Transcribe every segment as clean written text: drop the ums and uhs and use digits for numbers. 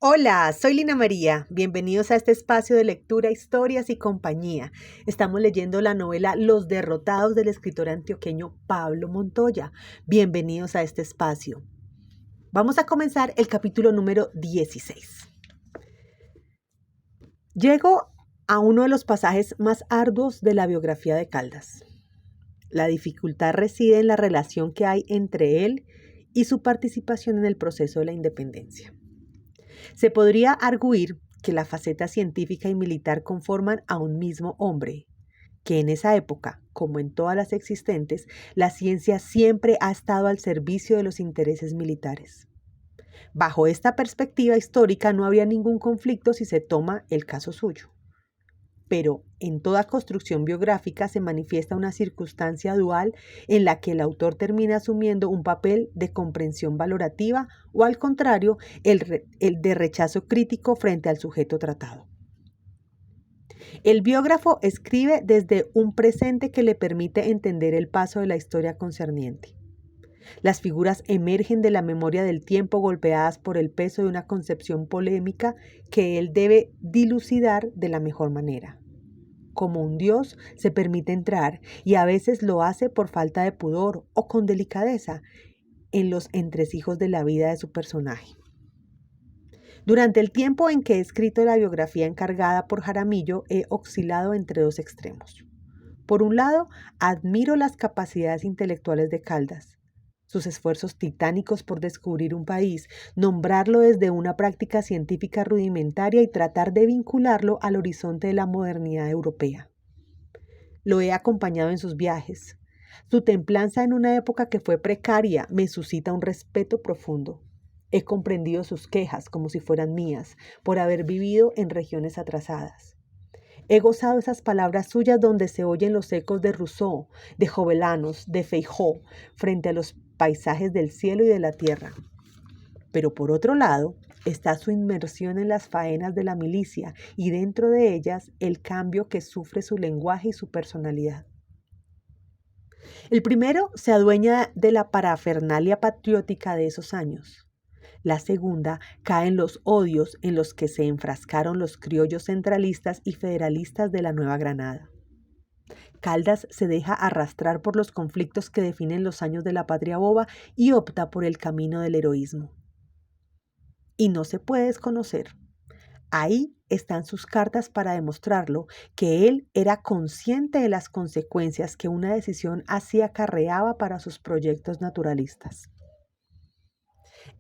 Hola, soy Lina María. Bienvenidos a este espacio de lectura, historias y compañía. Estamos leyendo la novela Los Derrotados del escritor antioqueño Pablo Montoya. Bienvenidos a este espacio. Vamos a comenzar el capítulo número 16. Llego a uno de los pasajes más arduos de la biografía de Caldas. La dificultad reside en la relación que hay entre él y su participación en el proceso de la independencia. Se podría arguir que la faceta científica y militar conforman a un mismo hombre, que en esa época, como en todas las existentes, la ciencia siempre ha estado al servicio de los intereses militares. Bajo esta perspectiva histórica no habría ningún conflicto si se toma el caso suyo. Pero en toda construcción biográfica se manifiesta una circunstancia dual en la que el autor termina asumiendo un papel de comprensión valorativa o, al contrario, el de rechazo crítico frente al sujeto tratado. El biógrafo escribe desde un presente que le permite entender el paso de la historia concerniente. Las figuras emergen de la memoria del tiempo golpeadas por el peso de una concepción polémica que él debe dilucidar de la mejor manera. Como un dios se permite entrar, y a veces lo hace por falta de pudor o con delicadeza, en los entresijos de la vida de su personaje. Durante el tiempo en que he escrito la biografía encargada por Jaramillo, he oscilado entre dos extremos. Por un lado, admiro las capacidades intelectuales de Caldas, sus esfuerzos titánicos por descubrir un país, nombrarlo desde una práctica científica rudimentaria y tratar de vincularlo al horizonte de la modernidad europea. Lo he acompañado en sus viajes. Su templanza en una época que fue precaria me suscita un respeto profundo. He comprendido sus quejas como si fueran mías, por haber vivido en regiones atrasadas. He gozado esas palabras suyas donde se oyen los ecos de Rousseau, de Jovellanos, de Feijó, frente a los paisajes del cielo y de la tierra. Pero por otro lado, está su inmersión en las faenas de la milicia y dentro de ellas el cambio que sufre su lenguaje y su personalidad. El primero se adueña de la parafernalia patriótica de esos años. La segunda cae en los odios en los que se enfrascaron los criollos centralistas y federalistas de la Nueva Granada. Caldas se deja arrastrar por los conflictos que definen los años de la patria boba y opta por el camino del heroísmo. Y no se puede desconocer. Ahí están sus cartas para demostrarlo, que él era consciente de las consecuencias que una decisión así acarreaba para sus proyectos naturalistas.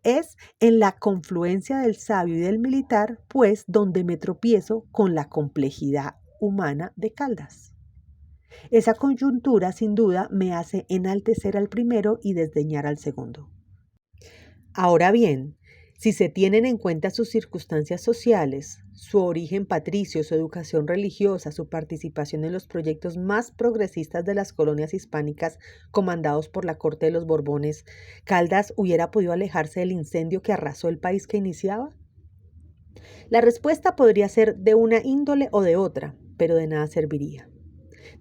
Es en la confluencia del sabio y del militar, pues, donde me tropiezo con la complejidad humana de Caldas. Esa coyuntura, sin duda, me hace enaltecer al primero y desdeñar al segundo. Ahora bien, si se tienen en cuenta sus circunstancias sociales, su origen patricio, su educación religiosa, su participación en los proyectos más progresistas de las colonias hispánicas comandados por la corte de los Borbones, ¿Caldas hubiera podido alejarse del incendio que arrasó el país que iniciaba? La respuesta podría ser de una índole o de otra, pero de nada serviría.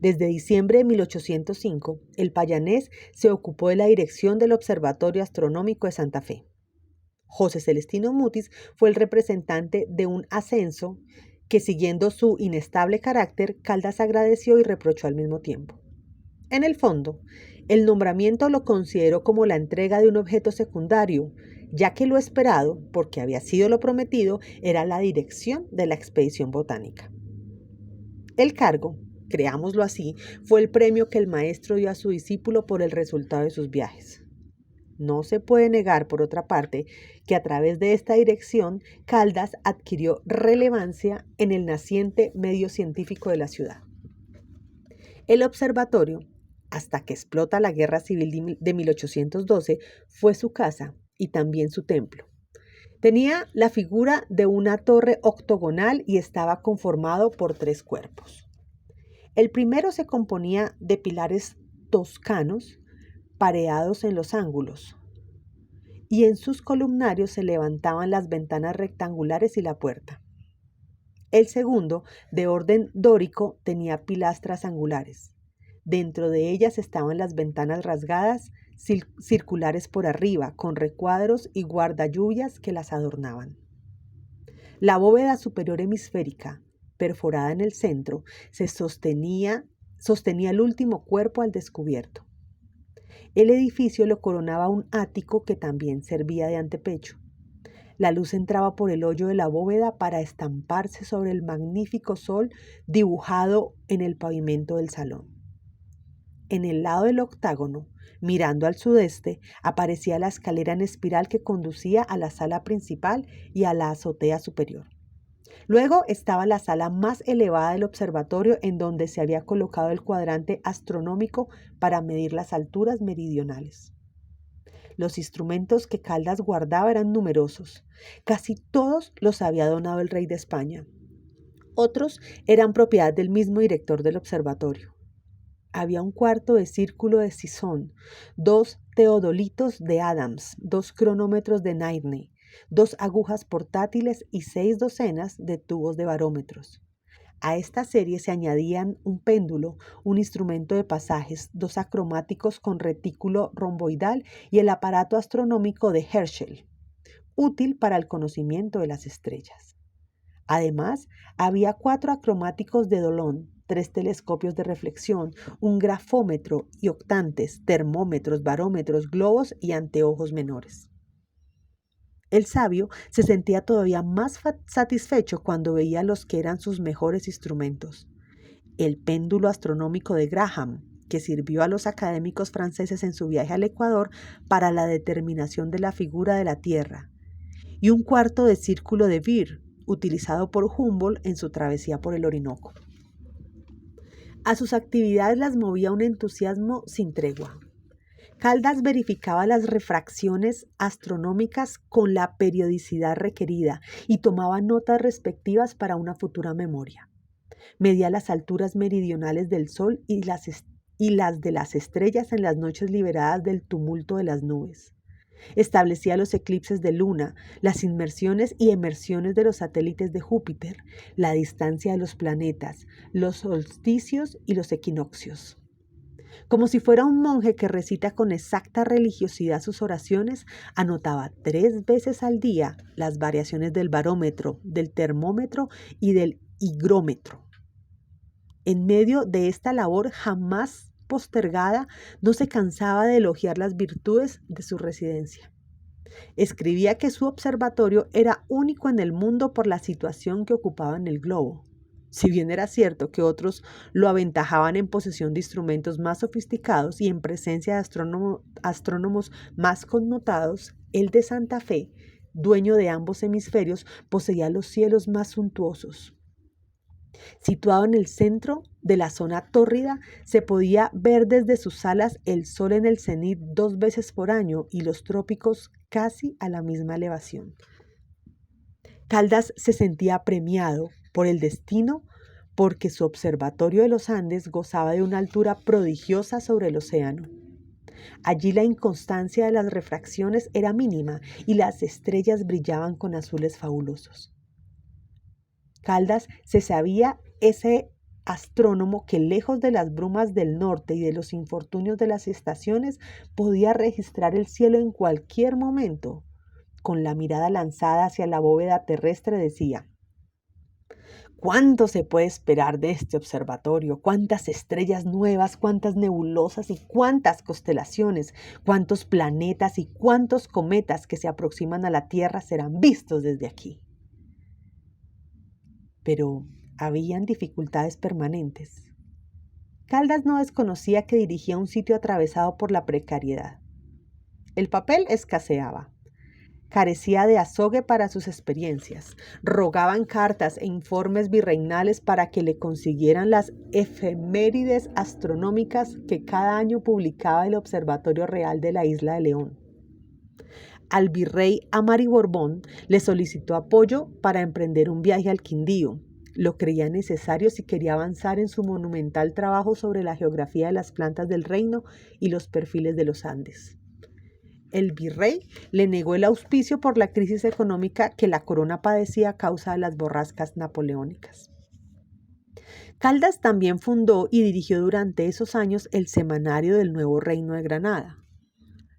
Desde diciembre de 1805, el payanés se ocupó de la dirección del Observatorio Astronómico de Santa Fe. José Celestino Mutis fue el representante de un ascenso que, siguiendo su inestable carácter, Caldas agradeció y reprochó al mismo tiempo. En el fondo, el nombramiento lo consideró como la entrega de un objeto secundario, ya que lo esperado, porque había sido lo prometido, era la dirección de la expedición botánica. El cargo, creámoslo así, fue el premio que el maestro dio a su discípulo por el resultado de sus viajes. No se puede negar, por otra parte, que a través de esta dirección, Caldas adquirió relevancia en el naciente medio científico de la ciudad. El observatorio, hasta que explota la Guerra Civil de 1812, fue su casa y también su templo. Tenía la figura de una torre octogonal y estaba conformado por 3 cuerpos. El primero se componía de pilares toscanos pareados en los ángulos, y en sus columnarios se levantaban las ventanas rectangulares y la puerta. El segundo, de orden dórico, tenía pilastras angulares. Dentro de ellas estaban las ventanas rasgadas, circulares por arriba, con recuadros y guardalluvias que las adornaban. La bóveda superior hemisférica, perforada en el centro, sostenía el último cuerpo al descubierto. El edificio lo coronaba un ático que también servía de antepecho. La luz entraba por el hoyo de la bóveda para estamparse sobre el magnífico sol dibujado en el pavimento del salón. En el lado del octágono, mirando al sudeste, aparecía la escalera en espiral que conducía a la sala principal y a la azotea superior. Luego estaba la sala más elevada del observatorio, en donde se había colocado el cuadrante astronómico para medir las alturas meridionales. Los instrumentos que Caldas guardaba eran numerosos. Casi todos los había donado el rey de España. Otros eran propiedad del mismo director del observatorio. Había un cuarto de círculo de Sisson, 2 teodolitos de Adams, 2 cronómetros de Nairne, 2 agujas portátiles y 6 docenas de tubos de barómetros. A esta serie se añadían un péndulo, un instrumento de pasajes, 2 acromáticos con retículo romboidal y el aparato astronómico de Herschel, útil para el conocimiento de las estrellas. Además, había 4 acromáticos de Dolón, 3 telescopios de reflexión, un grafómetro y octantes, termómetros, barómetros, globos y anteojos menores. El sabio se sentía todavía más satisfecho cuando veía los que eran sus mejores instrumentos. El péndulo astronómico de Graham, que sirvió a los académicos franceses en su viaje al Ecuador para la determinación de la figura de la Tierra, y un cuarto de círculo de Beer, utilizado por Humboldt en su travesía por el Orinoco. A sus actividades las movía un entusiasmo sin tregua. Caldas verificaba las refracciones astronómicas con la periodicidad requerida y tomaba notas respectivas para una futura memoria. Medía las alturas meridionales del Sol y las de las estrellas en las noches liberadas del tumulto de las nubes. Establecía los eclipses de luna, las inmersiones y emersiones de los satélites de Júpiter, la distancia de los planetas, los solsticios y los equinoccios. Como si fuera un monje que recita con exacta religiosidad sus oraciones, anotaba 3 veces al día las variaciones del barómetro, del termómetro y del higrómetro. En medio de esta labor jamás postergada, no se cansaba de elogiar las virtudes de su residencia. Escribía que su observatorio era único en el mundo por la situación que ocupaba en el globo. Si bien era cierto que otros lo aventajaban en posesión de instrumentos más sofisticados y en presencia de astrónomos más connotados, el de Santa Fe, dueño de ambos hemisferios, poseía los cielos más suntuosos. Situado en el centro de la zona tórrida, se podía ver desde sus salas el sol en el cenit 2 veces por año y los trópicos casi a la misma elevación. Caldas se sentía premiado por el destino porque su observatorio de los Andes gozaba de una altura prodigiosa sobre el océano. Allí la inconstancia de las refracciones era mínima y las estrellas brillaban con azules fabulosos. Caldas se sabía ese astrónomo que lejos de las brumas del norte y de los infortunios de las estaciones podía registrar el cielo en cualquier momento. Con la mirada lanzada hacia la bóveda terrestre decía: ¿cuánto se puede esperar de este observatorio? ¿Cuántas estrellas nuevas, cuántas nebulosas y cuántas constelaciones, cuántos planetas y cuántos cometas que se aproximan a la Tierra serán vistos desde aquí? Pero habían dificultades permanentes. Caldas no desconocía que dirigía un sitio atravesado por la precariedad. El papel escaseaba. Carecía de azogue para sus experiencias. Rogaban cartas e informes virreinales para que le consiguieran las efemérides astronómicas que cada año publicaba el Observatorio Real de la Isla de León. Al virrey Amari Borbón le solicitó apoyo para emprender un viaje al Quindío. Lo creía necesario si quería avanzar en su monumental trabajo sobre la geografía de las plantas del reino y los perfiles de los Andes. El virrey le negó el auspicio por la crisis económica que la corona padecía a causa de las borrascas napoleónicas. Caldas también fundó y dirigió durante esos años el Semanario del Nuevo Reino de Granada.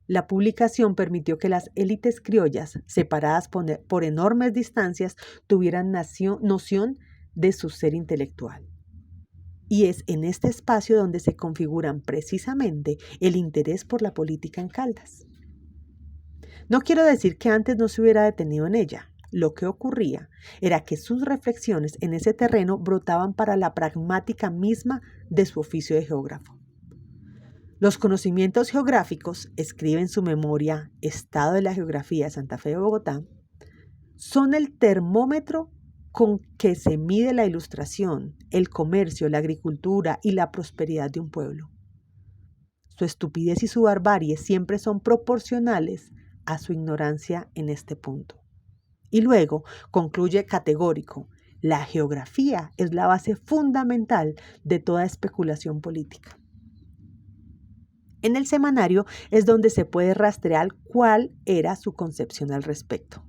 La publicación permitió que las élites criollas, separadas por enormes distancias, tuvieran noción de su ser intelectual. Y es en este espacio donde se configuran precisamente el interés por la política en Caldas. No quiero decir que antes no se hubiera detenido en ella. Lo que ocurría era que sus reflexiones en ese terreno brotaban para la pragmática misma de su oficio de geógrafo. Los conocimientos geográficos, escribe en su memoria Estado de la Geografía de Santa Fe de Bogotá, son el termómetro con que se mide la ilustración, el comercio, la agricultura y la prosperidad de un pueblo. Su estupidez y su barbarie siempre son proporcionales a su ignorancia en este punto. Y luego concluye categórico: la geografía es la base fundamental de toda especulación política. En el semanario es donde se puede rastrear cuál era su concepción al respecto.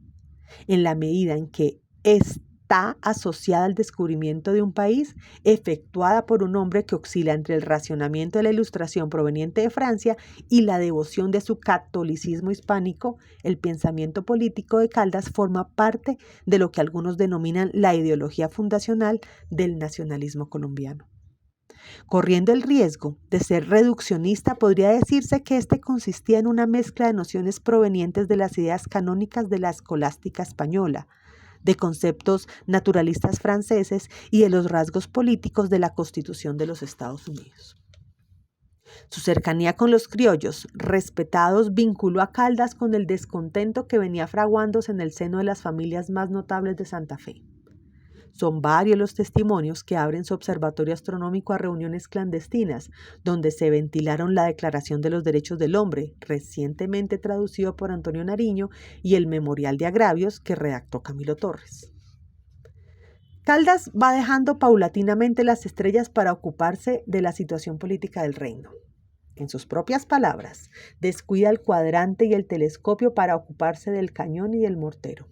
En la medida en que está asociada al descubrimiento de un país, efectuada por un hombre que oscila entre el racionamiento de la Ilustración proveniente de Francia y la devoción de su catolicismo hispánico, el pensamiento político de Caldas forma parte de lo que algunos denominan la ideología fundacional del nacionalismo colombiano. Corriendo el riesgo de ser reduccionista, podría decirse que este consistía en una mezcla de nociones provenientes de las ideas canónicas de la escolástica española, de conceptos naturalistas franceses y de los rasgos políticos de la Constitución de los Estados Unidos. Su cercanía con los criollos respetados vinculó a Caldas con el descontento que venía fraguándose en el seno de las familias más notables de Santa Fe. Son varios los testimonios que abren su observatorio astronómico a reuniones clandestinas, donde se ventilaron la Declaración de los Derechos del Hombre, recientemente traducido por Antonio Nariño, y el Memorial de Agravios que redactó Camilo Torres. Caldas va dejando paulatinamente las estrellas para ocuparse de la situación política del reino. En sus propias palabras, descuida el cuadrante y el telescopio para ocuparse del cañón y del mortero.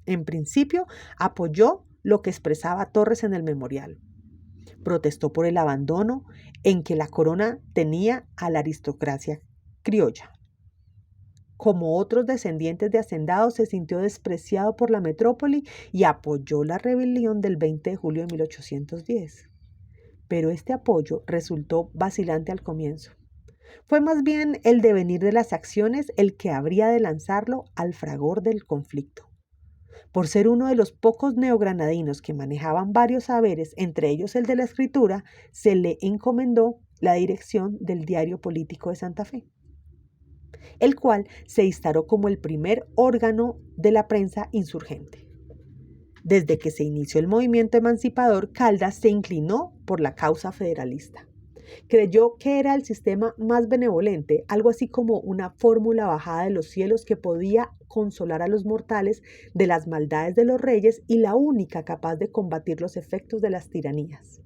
En principio, apoyó lo que expresaba Torres en el memorial. Protestó por el abandono en que la corona tenía a la aristocracia criolla. Como otros descendientes de hacendados, se sintió despreciado por la metrópoli y apoyó la rebelión del 20 de julio de 1810. Pero este apoyo resultó vacilante al comienzo. Fue más bien el devenir de las acciones el que habría de lanzarlo al fragor del conflicto. Por ser uno de los pocos neogranadinos que manejaban varios saberes, entre ellos el de la escritura, se le encomendó la dirección del Diario Político de Santa Fe, el cual se instaló como el primer órgano de la prensa insurgente. Desde que se inició el movimiento emancipador, Caldas se inclinó por la causa federalista. Creyó que era el sistema más benevolente, algo así como una fórmula bajada de los cielos que podía consolar a los mortales de las maldades de los reyes y la única capaz de combatir los efectos de las tiranías.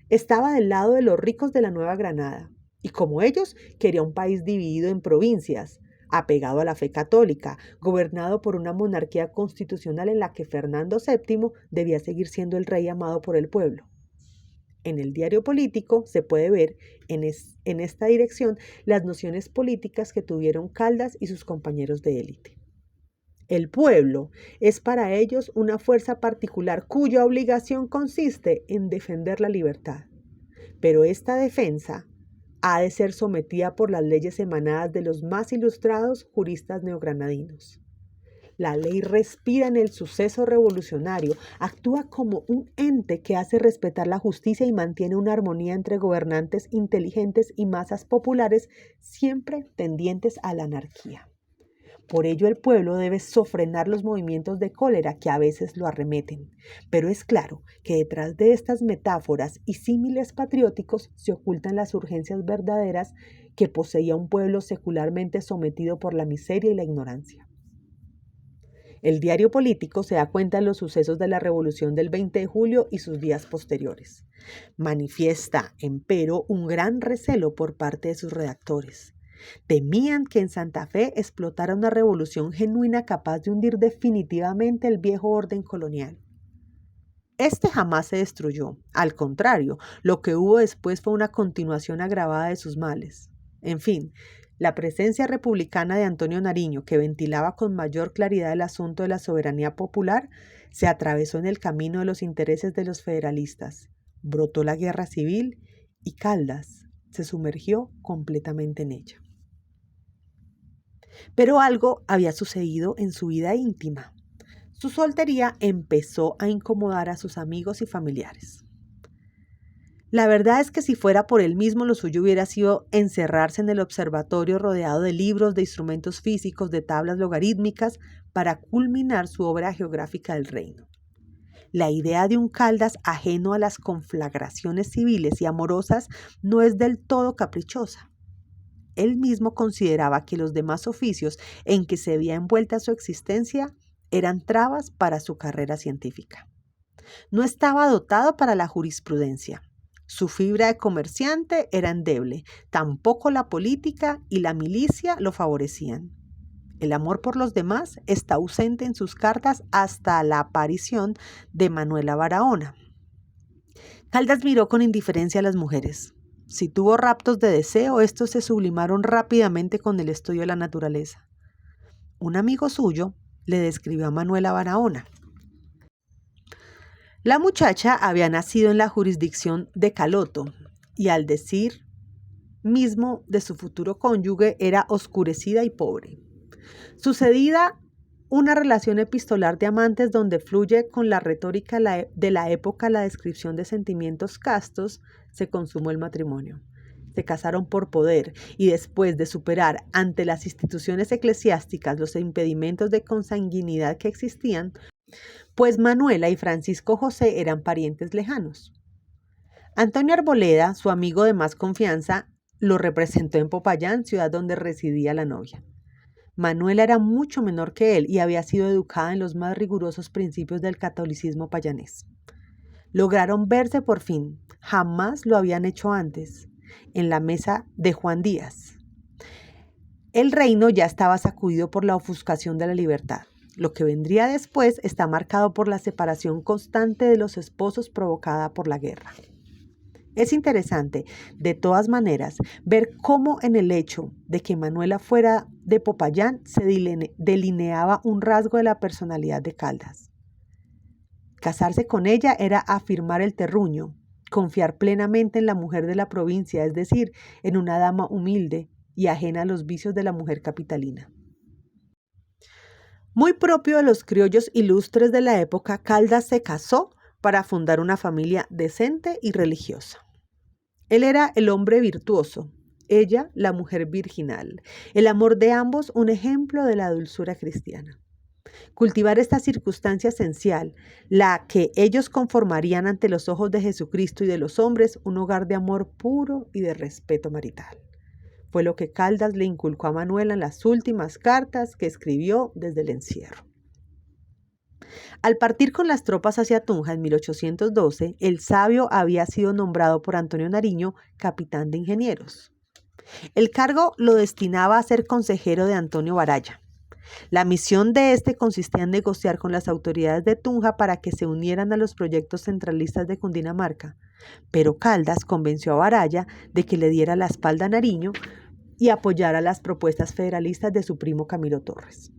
Estaba del lado de los ricos de la Nueva Granada y, como ellos, quería un país dividido en provincias, apegado a la fe católica, gobernado por una monarquía constitucional en la que Fernando VII debía seguir siendo el rey amado por el pueblo. En el Diario Político se puede ver en esta dirección las nociones políticas que tuvieron Caldas y sus compañeros de élite. El pueblo es para ellos una fuerza particular cuya obligación consiste en defender la libertad. Pero esta defensa ha de ser sometida por las leyes emanadas de los más ilustrados juristas neogranadinos. La ley respira en el suceso revolucionario, actúa como un ente que hace respetar la justicia y mantiene una armonía entre gobernantes inteligentes y masas populares siempre tendientes a la anarquía. Por ello el pueblo debe sofrenar los movimientos de cólera que a veces lo arremeten. Pero es claro que detrás de estas metáforas y símiles patrióticos se ocultan las urgencias verdaderas que poseía un pueblo secularmente sometido por la miseria y la ignorancia. El Diario Político se da cuenta de los sucesos de la Revolución del 20 de julio y sus días posteriores. Manifiesta, empero, un gran recelo por parte de sus redactores. Temían que en Santa Fe explotara una revolución genuina capaz de hundir definitivamente el viejo orden colonial. Este jamás se destruyó. Al contrario, lo que hubo después fue una continuación agravada de sus males. En fin, La presencia republicana de Antonio Nariño, que ventilaba con mayor claridad el asunto de la soberanía popular, se atravesó en el camino de los intereses de los federalistas. Brotó la guerra civil y Caldas se sumergió completamente en ella. Pero algo había sucedido en su vida íntima. Su soltería empezó a incomodar a sus amigos y familiares. La verdad es que si fuera por él mismo, lo suyo hubiera sido encerrarse en el observatorio rodeado de libros, de instrumentos físicos, de tablas logarítmicas, para culminar su obra geográfica del reino. La idea de un Caldas ajeno a las conflagraciones civiles y amorosas no es del todo caprichosa. Él mismo consideraba que los demás oficios en que se veía envuelta su existencia eran trabas para su carrera científica. No estaba dotado para la jurisprudencia. Su fibra de comerciante era endeble. Tampoco la política y la milicia lo favorecían. El amor por los demás está ausente en sus cartas hasta la aparición de Manuela Barahona. Caldas miró con indiferencia a las mujeres. Si tuvo raptos de deseo, estos se sublimaron rápidamente con el estudio de la naturaleza. Un amigo suyo le describió a Manuela Barahona. La muchacha había nacido en la jurisdicción de Caloto y al decir mismo de su futuro cónyuge era oscurecida y pobre. Sucedida una relación epistolar de amantes donde fluye con la retórica de la época la descripción de sentimientos castos, se consumó el matrimonio. Se casaron por poder y después de superar ante las instituciones eclesiásticas los impedimentos de consanguinidad que existían, pues Manuela y Francisco José eran parientes lejanos. Antonio Arboleda, su amigo de más confianza, lo representó en Popayán, ciudad donde residía la novia. Manuela era mucho menor que él y había sido educada en los más rigurosos principios del catolicismo payanés. Lograron verse por fin, jamás lo habían hecho antes, en la mesa de Juan Díaz. El reino ya estaba sacudido por la ofuscación de la libertad. Lo que vendría después está marcado por la separación constante de los esposos provocada por la guerra. Es interesante, de todas maneras, ver cómo en el hecho de que Manuela fuera de Popayán se delineaba un rasgo de la personalidad de Caldas. Casarse con ella era afirmar el terruño, confiar plenamente en la mujer de la provincia, es decir, en una dama humilde y ajena a los vicios de la mujer capitalina. Muy propio de los criollos ilustres de la época, Caldas se casó para fundar una familia decente y religiosa. Él era el hombre virtuoso, ella la mujer virginal, el amor de ambos un ejemplo de la dulzura cristiana. Cultivar esta circunstancia esencial, la que ellos conformarían ante los ojos de Jesucristo y de los hombres un hogar de amor puro y de respeto marital. Fue lo que Caldas le inculcó a Manuela en las últimas cartas que escribió desde el encierro. Al partir con las tropas hacia Tunja en 1812, el sabio había sido nombrado por Antonio Nariño capitán de ingenieros. El cargo lo destinaba a ser consejero de Antonio Baraya. La misión de este consistía en negociar con las autoridades de Tunja para que se unieran a los proyectos centralistas de Cundinamarca, pero Caldas convenció a Baraya de que le diera la espalda a Nariño y apoyara las propuestas federalistas de su primo Camilo Torres.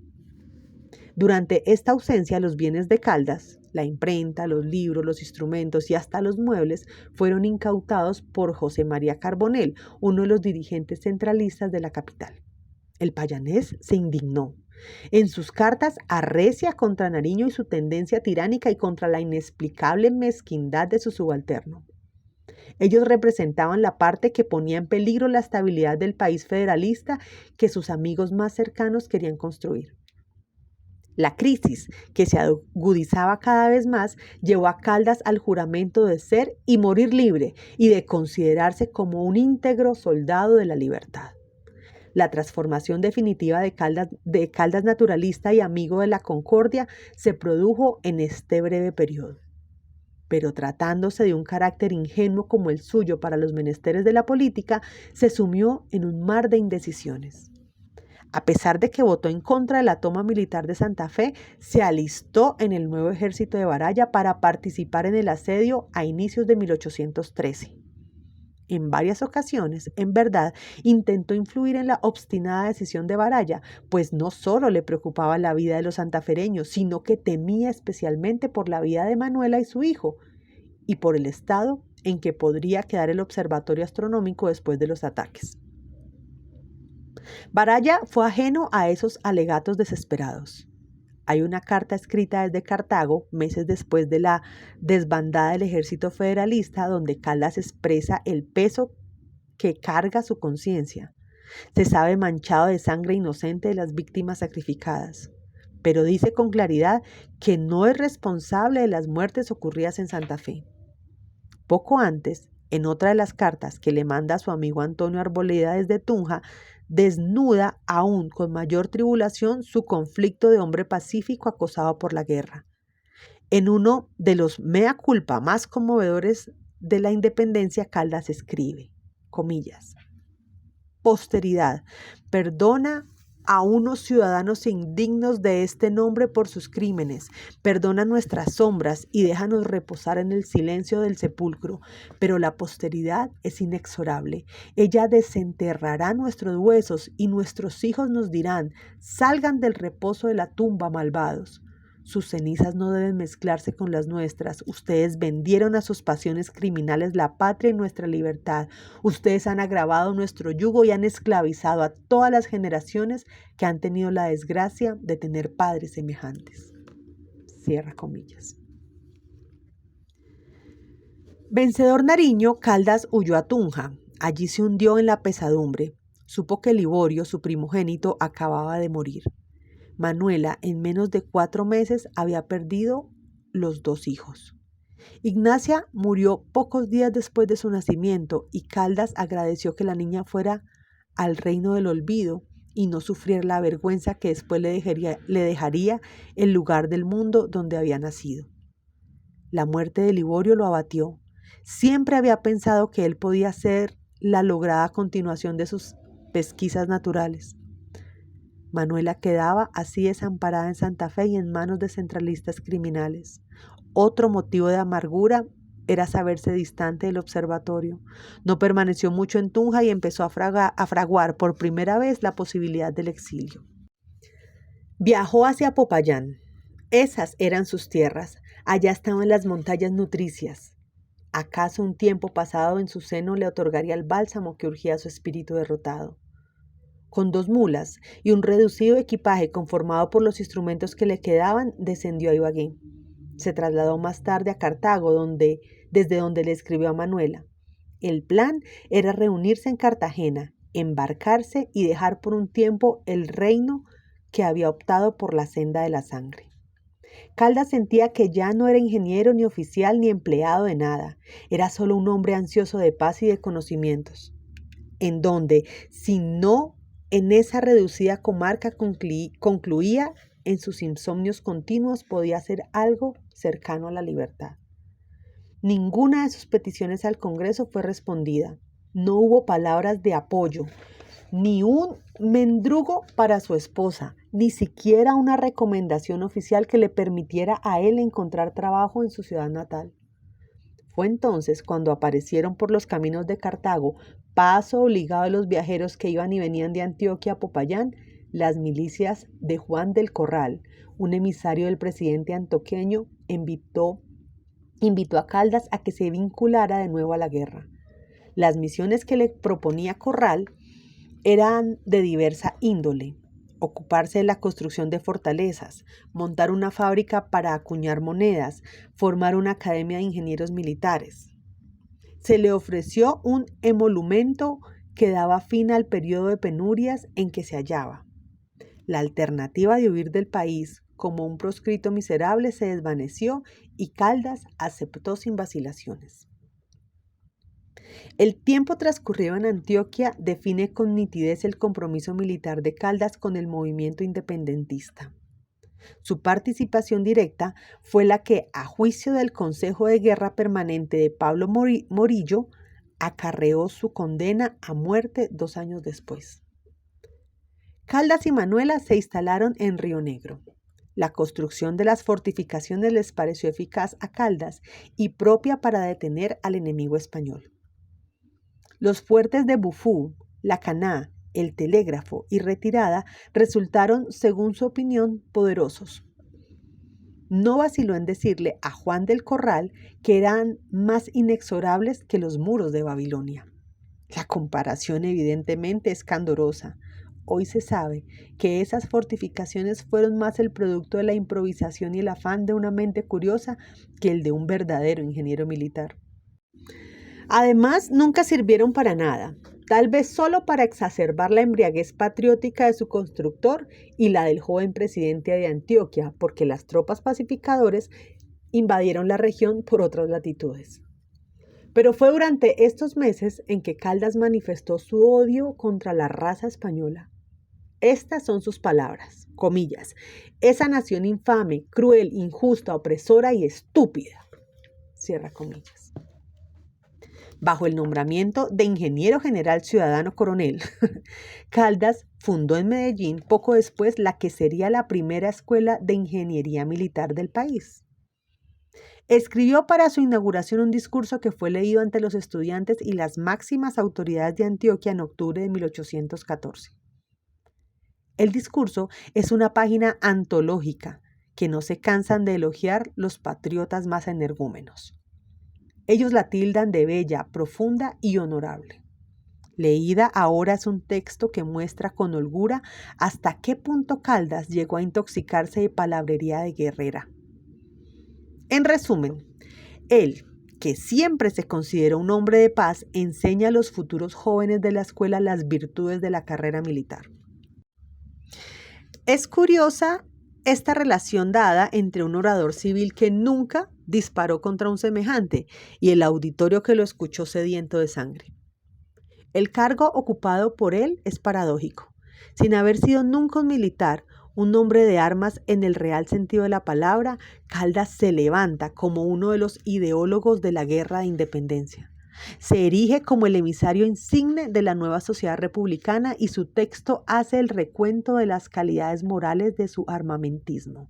Durante esta ausencia, los bienes de Caldas, la imprenta, los libros, los instrumentos y hasta los muebles fueron incautados por José María Carbonell, uno de los dirigentes centralistas de la capital. El payanés se indignó. En sus cartas arrecia contra Nariño y su tendencia tiránica y contra la inexplicable mezquindad de su subalterno. Ellos representaban la parte que ponía en peligro la estabilidad del país federalista que sus amigos más cercanos querían construir. La crisis, que se agudizaba cada vez más, llevó a Caldas al juramento de ser y morir libre y de considerarse como un íntegro soldado de la libertad. La transformación definitiva de Caldas naturalista y amigo de la concordia se produjo en este breve periodo. Pero tratándose de un carácter ingenuo como el suyo para los menesteres de la política, se sumió en un mar de indecisiones. A pesar de que votó en contra de la toma militar de Santa Fe, se alistó en el nuevo ejército de Baraya para participar en el asedio a inicios de 1813. en varias ocasiones, en verdad, intentó influir en la obstinada decisión de Baraya, pues no solo le preocupaba la vida de los santafereños, sino que temía especialmente por la vida de Manuela y su hijo, y por el estado en que podría quedar el observatorio astronómico después de los ataques. Baraya fue ajeno a esos alegatos desesperados. Hay una carta escrita desde Cartago, meses después de la desbandada del ejército federalista, donde Caldas expresa el peso que carga su conciencia. Se sabe manchado de sangre inocente de las víctimas sacrificadas, pero dice con claridad que no es responsable de las muertes ocurridas en Santa Fe. Poco antes, en otra de las cartas que le manda a su amigo Antonio Arboleda desde Tunja, desnuda aún con mayor tribulación su conflicto de hombre pacífico acosado por la guerra. En uno de los mea culpa más conmovedores de la independencia, Caldas escribe, comillas, posteridad, perdona a unos ciudadanos indignos de este nombre por sus crímenes, perdona nuestras sombras y déjanos reposar en el silencio del sepulcro, pero la posteridad es inexorable. Ella desenterrará nuestros huesos y nuestros hijos nos dirán, salgan del reposo de la tumba, malvados. Sus cenizas no deben mezclarse con las nuestras. Ustedes vendieron a sus pasiones criminales la patria y nuestra libertad. Ustedes han agravado nuestro yugo y han esclavizado a todas las generaciones que han tenido la desgracia de tener padres semejantes. Cierra comillas. Vencedor Nariño, Caldas huyó a Tunja. Allí se hundió en la pesadumbre. Supo que Liborio, su primogénito, acababa de morir. Manuela, en menos de 4 meses, había perdido los 2 hijos. Ignacia murió pocos días después de su nacimiento y Caldas agradeció que la niña fuera al reino del olvido y no sufriera la vergüenza que después le dejaría el lugar del mundo donde había nacido. La muerte de Liborio lo abatió. Siempre había pensado que él podía ser la lograda continuación de sus pesquisas naturales. Manuela quedaba así desamparada en Santa Fe y en manos de centralistas criminales. Otro motivo de amargura era saberse distante del observatorio. No permaneció mucho en Tunja y empezó a fraguar por primera vez la posibilidad del exilio. Viajó hacia Popayán. Esas eran sus tierras. Allá estaban las montañas nutricias. ¿Acaso un tiempo pasado en su seno le otorgaría el bálsamo que urgía su espíritu derrotado? Con 2 mulas y un reducido equipaje conformado por los instrumentos que le quedaban, descendió a Ibagué. Se trasladó más tarde a Cartago, desde donde le escribió a Manuela. El plan era reunirse en Cartagena, embarcarse y dejar por un tiempo el reino que había optado por la senda de la sangre. Caldas sentía que ya no era ingeniero, ni oficial, ni empleado de nada. Era solo un hombre ansioso de paz y de conocimientos, en donde, si no en esa reducida comarca concluía en sus insomnios continuos, podía hacer algo cercano a la libertad. Ninguna de sus peticiones al Congreso fue respondida. No hubo palabras de apoyo, ni un mendrugo para su esposa, ni siquiera una recomendación oficial que le permitiera a él encontrar trabajo en su ciudad natal. Fue entonces cuando aparecieron por los caminos de Cartago, paso obligado de los viajeros que iban y venían de Antioquia a Popayán, las milicias de Juan del Corral. Un emisario del presidente antioqueño invitó a Caldas a que se vinculara de nuevo a la guerra. Las misiones que le proponía Corral eran de diversa índole: ocuparse de la construcción de fortalezas, montar una fábrica para acuñar monedas, formar una academia de ingenieros militares. Se le ofreció un emolumento que daba fin al periodo de penurias en que se hallaba. La alternativa de huir del país como un proscrito miserable se desvaneció y Caldas aceptó sin vacilaciones. El tiempo transcurrido en Antioquia define con nitidez el compromiso militar de Caldas con el movimiento independentista. Su participación directa fue la que, a juicio del Consejo de Guerra Permanente de Pablo Morillo, acarreó su condena a muerte 2 años después. Caldas y Manuela se instalaron en Río Negro. La construcción de las fortificaciones les pareció eficaz a Caldas y propia para detener al enemigo español. Los fuertes de Bufú, La Caná, El Telégrafo y Retirada resultaron, según su opinión, poderosos. No vaciló en decirle a Juan del Corral que eran más inexorables que los muros de Babilonia. La comparación evidentemente es candorosa. Hoy se sabe que esas fortificaciones fueron más el producto de la improvisación y el afán de una mente curiosa que el de un verdadero ingeniero militar. Además, nunca sirvieron para nada, tal vez solo para exacerbar la embriaguez patriótica de su constructor y la del joven presidente de Antioquia, porque las tropas pacificadores invadieron la región por otras latitudes. Pero fue durante estos meses en que Caldas manifestó su odio contra la raza española. Estas son sus palabras, comillas, esa nación infame, cruel, injusta, opresora y estúpida, cierra comillas. Bajo el nombramiento de ingeniero general ciudadano coronel, Caldas fundó en Medellín poco después la que sería la primera escuela de ingeniería militar del país. Escribió para su inauguración un discurso que fue leído ante los estudiantes y las máximas autoridades de Antioquia en octubre de 1814. El discurso es una página antológica que no se cansan de elogiar los patriotas más energúmenos. Ellos la tildan de bella, profunda y honorable. Leída ahora es un texto que muestra con holgura hasta qué punto Caldas llegó a intoxicarse de palabrería de guerrera. En resumen, él, que siempre se consideró un hombre de paz, enseña a los futuros jóvenes de la escuela las virtudes de la carrera militar. Es curiosa esta relación dada entre un orador civil que nunca disparó contra un semejante y el auditorio que lo escuchó sediento de sangre. El cargo ocupado por él es paradójico. Sin haber sido nunca un militar, un hombre de armas en el real sentido de la palabra, Caldas se levanta como uno de los ideólogos de la guerra de independencia. Se erige como el emisario insigne de la nueva sociedad republicana y su texto hace el recuento de las calidades morales de su armamentismo.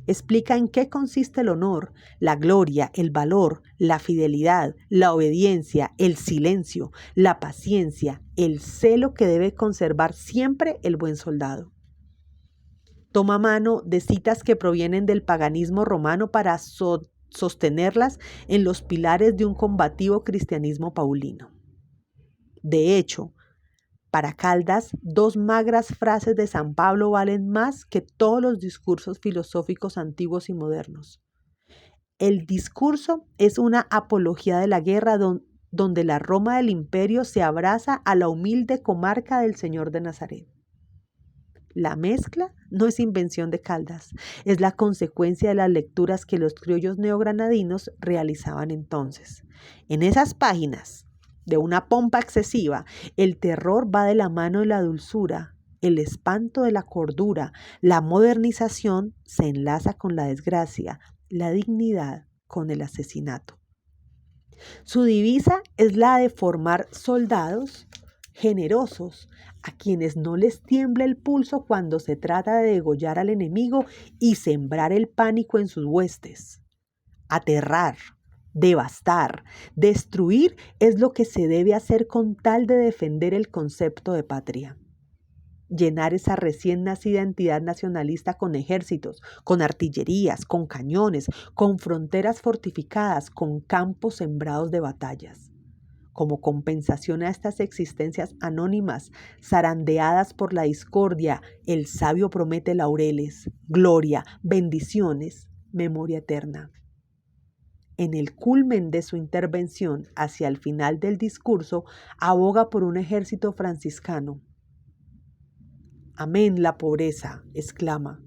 Explica en qué consiste el honor, la gloria, el valor, la fidelidad, la obediencia, el silencio, la paciencia, el celo que debe conservar siempre el buen soldado. Toma mano de citas que provienen del paganismo romano para sostenerlas en los pilares de un combativo cristianismo paulino. De hecho, para Caldas, 2 magras frases de San Pablo valen más que todos los discursos filosóficos antiguos y modernos. El discurso es una apología de la guerra donde la Roma del imperio se abraza a la humilde comarca del Señor de Nazaret. La mezcla no es invención de Caldas, es la consecuencia de las lecturas que los criollos neogranadinos realizaban entonces. En esas páginas, de una pompa excesiva, el terror va de la mano de la dulzura, el espanto de la cordura, la modernización se enlaza con la desgracia, la dignidad con el asesinato. Su divisa es la de formar soldados generosos, a quienes no les tiembla el pulso cuando se trata de degollar al enemigo y sembrar el pánico en sus huestes. Aterrar, devastar, destruir es lo que se debe hacer con tal de defender el concepto de patria. Llenar esa recién nacida entidad nacionalista con ejércitos, con artillerías, con cañones, con fronteras fortificadas, con campos sembrados de batallas. Como compensación a estas existencias anónimas, zarandeadas por la discordia, el sabio promete laureles, gloria, bendiciones, memoria eterna. En el culmen de su intervención, hacia el final del discurso, aboga por un ejército franciscano. Amén la pobreza, exclama.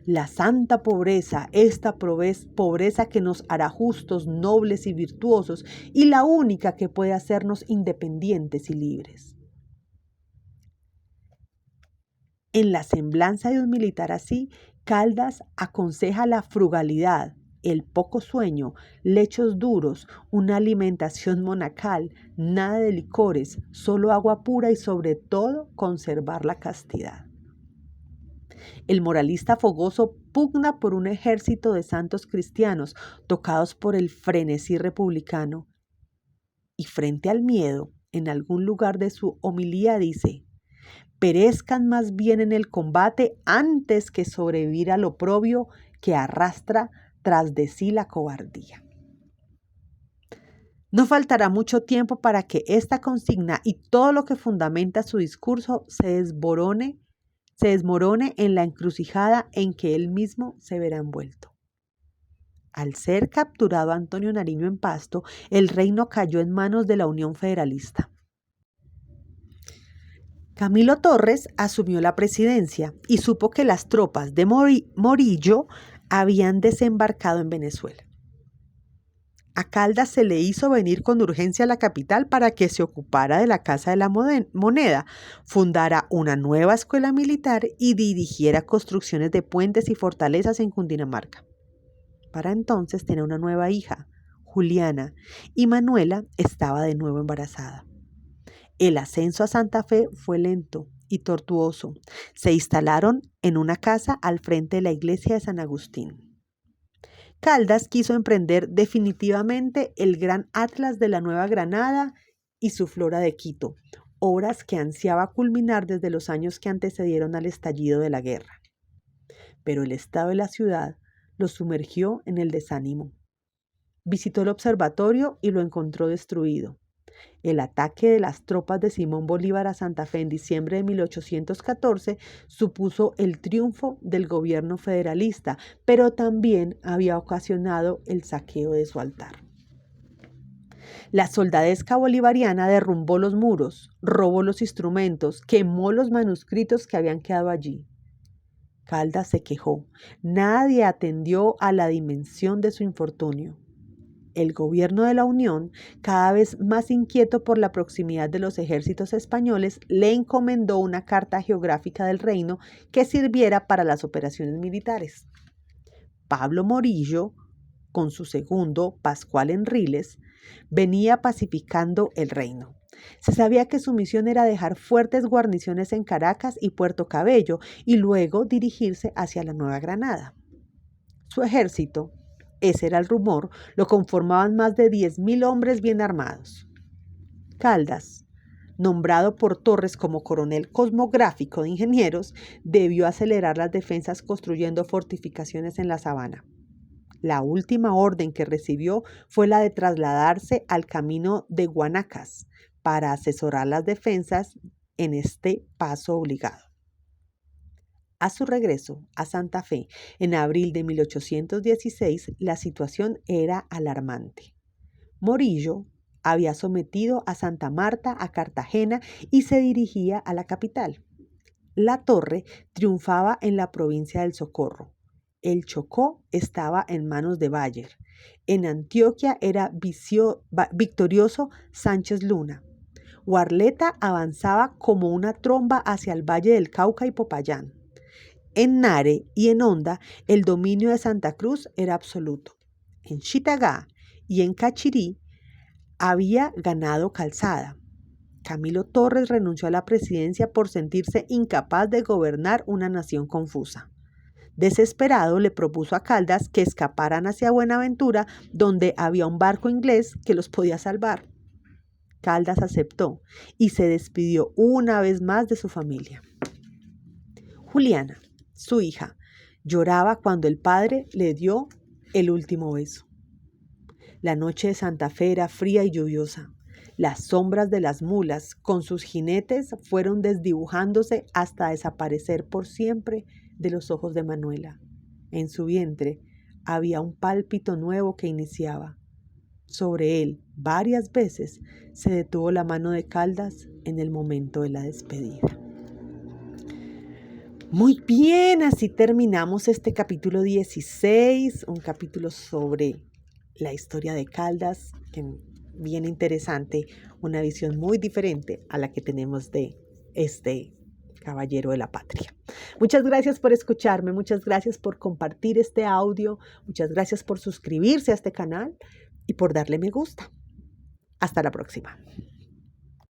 La santa pobreza, esta pobreza que nos hará justos, nobles y virtuosos, y la única que puede hacernos independientes y libres. En la semblanza de un militar así, Caldas aconseja la frugalidad, el poco sueño, lechos duros, una alimentación monacal, nada de licores, solo agua pura y sobre todo conservar la castidad. El moralista fogoso pugna por un ejército de santos cristianos tocados por el frenesí republicano y frente al miedo, en algún lugar de su homilía dice: perezcan más bien en el combate antes que sobrevivir al oprobio que arrastra tras de sí la cobardía. No faltará mucho tiempo para que esta consigna y todo lo que fundamenta su discurso se desmorone en la encrucijada en que él mismo se verá envuelto. Al ser capturado Antonio Nariño en Pasto, el reino cayó en manos de la Unión Federalista. Camilo Torres asumió la presidencia y supo que las tropas de Morillo habían desembarcado en Venezuela. A Caldas se le hizo venir con urgencia a la capital para que se ocupara de la Casa de la Moneda, fundara una nueva escuela militar y dirigiera construcciones de puentes y fortalezas en Cundinamarca. Para entonces tenía una nueva hija, Juliana, y Manuela estaba de nuevo embarazada. El ascenso a Santa Fe fue lento y tortuoso. Se instalaron en una casa al frente de la iglesia de San Agustín. Caldas quiso emprender definitivamente el gran atlas de la Nueva Granada y su flora de Quito, obras que ansiaba culminar desde los años que antecedieron al estallido de la guerra. Pero el estado de la ciudad lo sumergió en el desánimo. Visitó el observatorio y lo encontró destruido. El ataque de las tropas de Simón Bolívar a Santa Fe en diciembre de 1814 supuso el triunfo del gobierno federalista, pero también había ocasionado el saqueo de su altar. La soldadesca bolivariana derrumbó los muros, robó los instrumentos, quemó los manuscritos que habían quedado allí. Caldas se quejó. Nadie atendió a la dimensión de su infortunio. El gobierno de la Unión, cada vez más inquieto por la proximidad de los ejércitos españoles, le encomendó una carta geográfica del reino que sirviera para las operaciones militares. Pablo Morillo, con su segundo, Pascual Enríquez, venía pacificando el reino. Se sabía que su misión era dejar fuertes guarniciones en Caracas y Puerto Cabello y luego dirigirse hacia la Nueva Granada. Su ejército, ese era el rumor, lo conformaban más de 10.000 hombres bien armados. Caldas, nombrado por Torres como coronel cosmográfico de ingenieros, debió acelerar las defensas construyendo fortificaciones en la sabana. La última orden que recibió fue la de trasladarse al camino de Guanacas para asesorar las defensas en este paso obligado. A su regreso a Santa Fe en abril de 1816, la situación era alarmante. Morillo había sometido a Santa Marta, a Cartagena, y se dirigía a la capital. La Torre triunfaba en la provincia del Socorro. El Chocó estaba en manos de Bayer. En Antioquia era victorioso Sánchez Luna. Guarleta avanzaba como una tromba hacia el valle del Cauca y Popayán. En Nare y en Honda, el dominio de Santa Cruz era absoluto. En Chitagá y en Cachirí había ganado Calzada. Camilo Torres renunció a la presidencia por sentirse incapaz de gobernar una nación confusa. Desesperado, le propuso a Caldas que escaparan hacia Buenaventura, donde había un barco inglés que los podía salvar. Caldas aceptó y se despidió una vez más de su familia. Juliana, su hija, lloraba cuando el padre le dio el último beso. La noche de Santa Fe era fría y lluviosa. Las sombras de las mulas con sus jinetes fueron desdibujándose hasta desaparecer por siempre de los ojos de Manuela. En su vientre había un pálpito nuevo que iniciaba. Sobre él, varias veces, se detuvo la mano de Caldas en el momento de la despedida. Muy bien, así terminamos este capítulo 16, un capítulo sobre la historia de Caldas, que bien interesante, una visión muy diferente a la que tenemos de este caballero de la patria. Muchas gracias por escucharme, muchas gracias por compartir este audio, muchas gracias por suscribirse a este canal y por darle me gusta. Hasta la próxima.